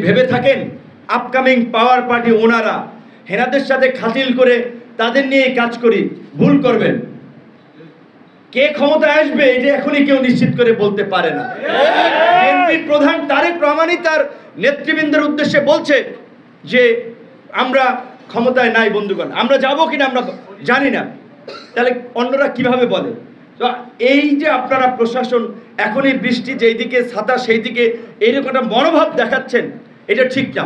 ভেবে থাকেন আপকামিং পাওয়ার পার্টি ওনারা হেনাদের সাথে খাতিল করে তাদের নিয়ে কাজ করি, ভুল করবেন। কে ক্ষমতায় আসবে এটা এখনই কেউ নিশ্চিত করে বলতে পারে না। বিএনপির প্রধান তারেক রহমানই তার নেতৃবৃন্দের উদ্দেশ্যে বলছে যে আমরা ক্ষমতায় নাই বন্ধুগণ, আমরা যাবো কিনা আমরা জানি না। তাহলে অন্যরা কিভাবে বলে? তো এই যে আপনারা প্রশাসন এখনই বৃষ্টি যেই দিকে ছাতা সেই দিকে এইরকম একটা মনোভাব দেখাচ্ছেন, এটা ঠিক না।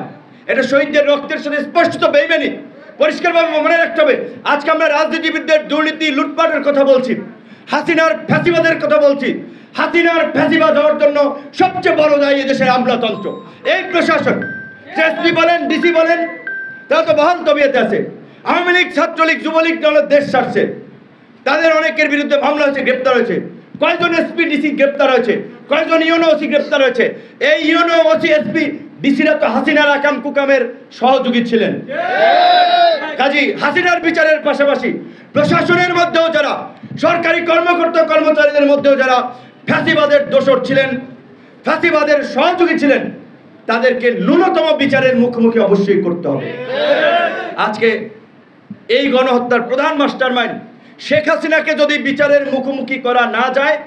এটা শহীদদের রক্তের সাথে স্পষ্ট বেইমানি। পরিষ্কারভাবে মনে রাখতে হবে, আজকে আমরা রাজনীতিবিদদের দুর্নীতি লুটপাটের কথা বলছি, হাসিনার ফ্যাসিবাদের কথা বলছি। হাসিনার ফ্যাসিবাদ হওয়ার জন্য সবচেয়ে বড় দায়ী এদেশের আমলাতন্ত্র, এই প্রশাসন। এসপি বলেন, ডিসি বলেন, তারা তো বহাল তবিয়তে আছে। আওয়ামী লীগ, ছাত্রলীগ, যুবলীগ দলের দেশ ছাড়ছে, তাদের অনেকের বিরুদ্ধে মামলা হয়েছে, গ্রেপ্তার হয়েছে। কয়জন এসপি ডিসি গ্রেপ্তার হয়েছে, কয়জন ইউনো ওসি গ্রেপ্তার হয়েছে। এই ইউনো ওসি এসপি ডিসিরা তো হাসিনার আকাম কুকামের সহযোগী ছিলেন। কাজী হাসিনার বিচারের পাশাপাশি প্রশাসনের মধ্যেও যারা, সরকারি কর্মকর্তা কর্মচারীদের মধ্যেও যারা ফ্যাসিবাদের দোষর ছিলেন, ফ্যাসিবাদের সহযোগী ছিলেন, তাদেরকে ন্যূনতম বিচারের মুখোমুখি অবশ্যই করতে হবে। আজকে এই গণহত্যার প্রধান মাস্টারমাইন্ড শেখ হাসিনাকে যদি বিচারের মুখোমুখি করা না যায়,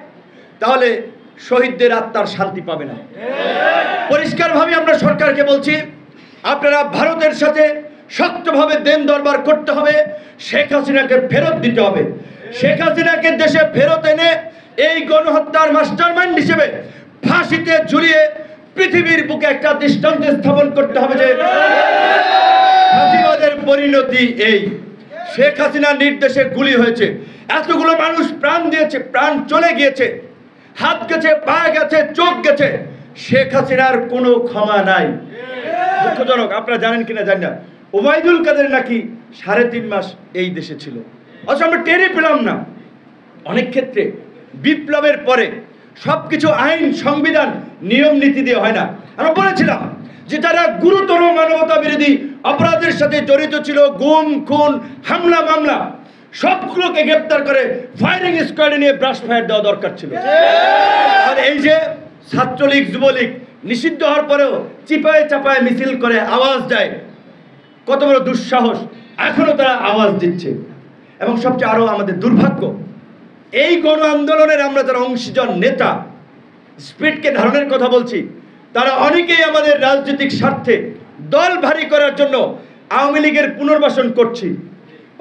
তাহলে শহীদদের আত্মার শান্তি পাবে না। পরিষ্কারভাবে আমরা সরকারকে বলছি, আপনারা ভারতের সাথে শক্তভাবে দেন দরবার করতে হবে, শেখ হাসিনাকে ফেরত দিতে হবে। শেখ হাসিনাকে দেশে ফেরত এনে এই গণহত্যার মাস্টারমাইন্ড হিসেবে ফাঁসিতে ঝুলিয়ে পৃথিবীর বুকে একটা দৃষ্টান্ত স্থাপন করতে হবে যে ফাঁসিবাদের পরিণতি এই। শেখ হাসিনার নির্দেশে গুলি হয়েছে, এতগুলো মানুষ প্রাণ দিয়েছে, প্রাণ চলে গিয়েছে, হাত গেছে, পা গেছে, চোখ গেছে। শেখ হাসিনার কোনো ক্ষমা নাই। দুঃখজনক, আপনারা জানেন কিনা জানি না, ওবায়দুল কাদের নাকি 3.5 মাস এই দেশে ছিল, অথচ আমরা টেরই পেলাম না। অনেক ক্ষেত্রে বিপ্লবের পরে সবকিছু আইন, সংবিধান, নিয়ম নীতি দিয়ে হয় না। আমরা বলেছিলাম যে যারা গুরুতর মানবতা বিরোধী অপরাধের সাথে জড়িত ছিল, গুম, খুন, হামলা, মামলা, সবগুলোকে গ্রেপ্তার করে ফায়ারিং স্কোয়াডে নিয়ে ব্রাশ ফায়ার দেওয়া দরকার ছিল। আর এই যে ছাত্রলীগ, যুবলীগ নিষিদ্ধ হওয়ার পরেও চিপায় চাপায় মিছিল করে আওয়াজ দেয়, কত বড় দুঃসাহস! এখনো তারা আওয়াজ দিচ্ছে। এবং সবচেয়ে আরো আমাদের দুর্ভাগ্য, এই গণ আন্দোলনের আমরা যারা অংশীজন নেতা, স্পিরিটকে ধারণের কথা বলছি, তারা অনেকেই আমাদের রাজনৈতিক স্বার্থে দল ভারী করার জন্য আওয়ামী লীগের পুনর্বাসন করছি।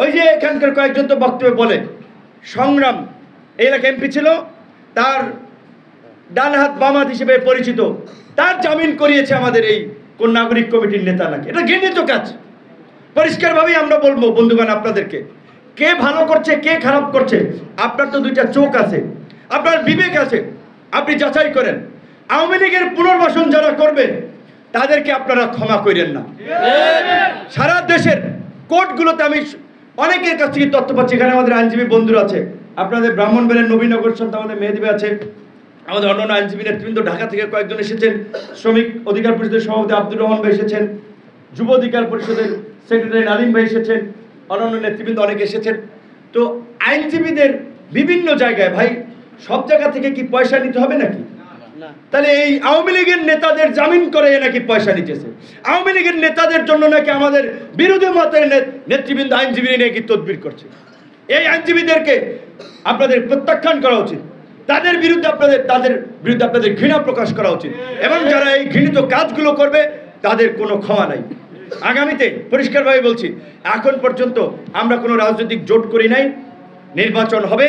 ওই যে এখানকার কয়েকজন তো বক্তব্য বলে, সংগ্রাম এই এলাকা এমপি ছিল, তার ডান হাত বাম হাত হিসেবে পরিচিত, তার জামিন করিয়েছে আমাদের এই কোন নাগরিক কমিটির নেতা নাকি। এটা ঘৃণিত কাজ। পরিষ্কারভাবেই আমরা বলবো বন্ধুগণ আপনাদেরকে, কে ভালো করছে কে খারাপ করছে, আপনার তো দুইটা চোখ আছে, আপনার বিবেক আছে, আপনি যাচাই করেন। আওয়ামী লীগের পুনর্বাসন যারা করবে তাদেরকে আপনারা ক্ষমা করেন না। সারা দেশের কোর্টগুলোতে আমি অনেকের কাছ থেকে তথ্য পাচ্ছি, এখানে আমাদের আইনজীবী বন্ধুরা আছে, আপনাদের ব্রাহ্মণবাড়িয়ার নবীনগর সন্তান আমাদের মেহেদী ভাই আছে, আমাদের অন্যান্য আইনজীবী নেতৃবৃন্দ ঢাকা থেকে কয়েকজন এসেছেন, শ্রমিক অধিকার পরিষদের সভাপতি আব্দুর রহমান ভাই এসেছেন, যুব অধিকার পরিষদের সেক্রেটারি নালিম ভাই এসেছেন, অন্যান্য নেতৃবৃন্দ অনেকে এসেছেন। তো আইনজীবীদের বিভিন্ন জায়গায়, ভাই সব জায়গা থেকে কি পয়সা নিতে হবে নাকি? তাহলে এই আওয়ামী লীগের নেতাদের জামিন করে নাকি পয়সা নিতেছে, আওয়ামী লীগের নেতাদের জন্য নাকি আমাদের বিরোধী মতের নেতৃবৃন্দ আইনজীবী নাকি তদবির করছে। এই আইনজীবীদেরকে আপনাদের প্রত্যাখ্যান করা উচিত, তাদের বিরুদ্ধে আপনাদের ঘৃণা প্রকাশ করা উচিত, এবং যারা এই ঘৃণিত কাজগুলো করবে তাদের কোনো ক্ষমা নাই। আগামীতে পরিষ্কারভাবে বলছি, এখন পর্যন্ত আমরা কোনো রাজনৈতিক জোট করি নাই। নির্বাচন হবে,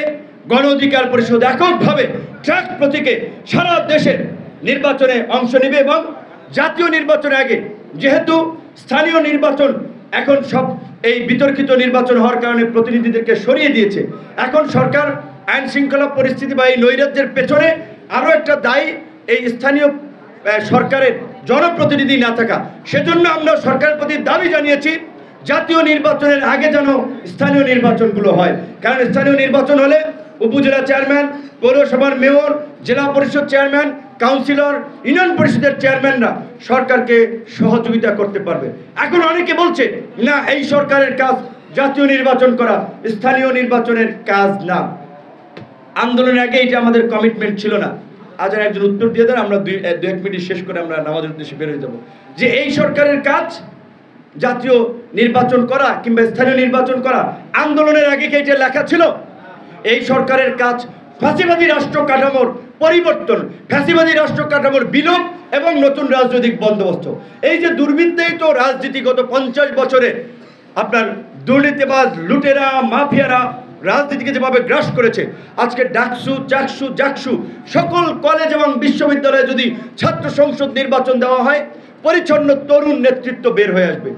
গণ অধিকার পরিষদ এককভাবে ট্রাক প্রতীকে সারা দেশের নির্বাচনে অংশ নেবে, এবং জাতীয় নির্বাচনের আগে যেহেতু স্থানীয় নির্বাচন এখন সব এই বিতর্কিত নির্বাচন হওয়ার কারণে প্রতিনিধিদেরকে সরিয়ে দিয়েছে, এখন সরকার আইন শৃঙ্খলা পরিস্থিতি বা এই নৈরাজ্যের পেছনে আরও একটা দায়ী এই স্থানীয় সরকারের জনপ্রতিনিধি না থাকা। সেজন্য আমরা সরকারের প্রতি দাবি জানিয়েছি জাতীয় নির্বাচনের আগে যেন স্থানীয় নির্বাচনগুলো হয়, কারণ স্থানীয় নির্বাচন হলে উপজেলা চেয়ারম্যান, পৌরসভার মেয়র, জেলা পরিষদ চেয়ারম্যান, কাউন্সিলর, ইউনিয়ন পরিষদের চেয়ারম্যানরা সরকারকে সহযোগিতা করতে পারবে। এখন অনেকে বলছে না, এই সরকারের কাজ জাতীয় নির্বাচন করা, স্থানীয় নির্বাচনের কাজ না। আন্দোলনের আগে এটা আমাদের কমিটমেন্ট ছিল না, আজান একজন উত্তর দিয়ে দেন, আমরা দুই এক মিনিট শেষ করে আমরা নামাজের উদ্দেশ্যে বের হয়ে যাব। যে এই সরকারের কাজ জাতীয় নির্বাচন করা কিংবা স্থানীয় নির্বাচন করা, আন্দোলনের আগে কি এটা লেখা ছিল? এই সরকারের কাজ ফ্যাসিবাদী রাষ্ট্র কাঠামোর পরিবর্তন, ফ্যাসিবাদী রাষ্ট্র কাঠামোর বিলোপ এবং নতুন রাজনৈতিক বন্দোবস্ত। এই যে দুর্বৃত্তায়িত রাজনীতি গত 50 বছরে আপনার দুর্নীতিবাজ লুটেরা মাফিয়ারা রাজনীতিকে যেভাবে গ্রাস করেছে, আজকে ডাকসু চাকসু জাকসু সকল কলেজ এবং বিশ্ববিদ্যালয়ে যদি ছাত্র সংসদ নির্বাচন দেওয়া হয়, পরিচ্ছন্ন তরুণ নেতৃত্ব বের হয়ে আসবে।